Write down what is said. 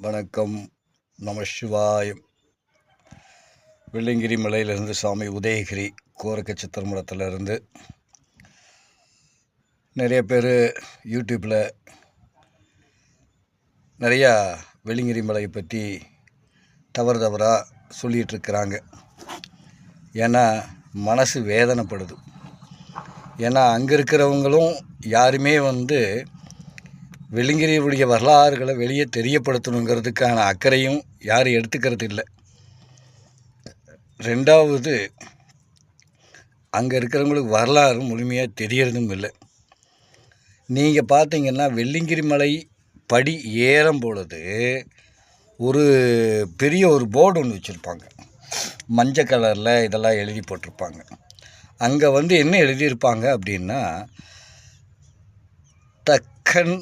வணக்கம். நம சிவாயம். வெள்ளிங்கிரி மலையிலிருந்து சாமி உதயகிரி கோரக்க சித்திரமடத்திலிருந்து நிறைய பேர் யூடியூப்பில் நிறையா வெள்ளிங்கிரி மலையை பற்றி தவறாக சொல்லிகிட்ருக்கிறாங்க. ஏன்னா மனசு வேதனைப்படுது. ஏன்னா அங்கே இருக்கிறவங்களும் யாருமே வெள்ளிங்கிரியுடைய வரலாறுகளை வெளியே தெரியப்படுத்தணுங்கிறதுக்கான அக்கறையும் யாரும் எடுத்துக்கிறது இல்லை. ரெண்டாவது, அங்கே இருக்கிறவங்களுக்கு வரலாறு முழுமையாக தெரியறதும் இல்லை. நீங்கள் பார்த்தீங்கன்னா வெள்ளிங்கிரி மலை படி ஏறும் பொழுது ஒரு பெரிய ஒரு போர்டு ஒன்று வச்சுருப்பாங்க. மஞ்சள் கலரில் இதெல்லாம் எழுதி போட்டிருப்பாங்க. அங்கே என்ன எழுதியிருப்பாங்க அப்படின்னா, தக்கன்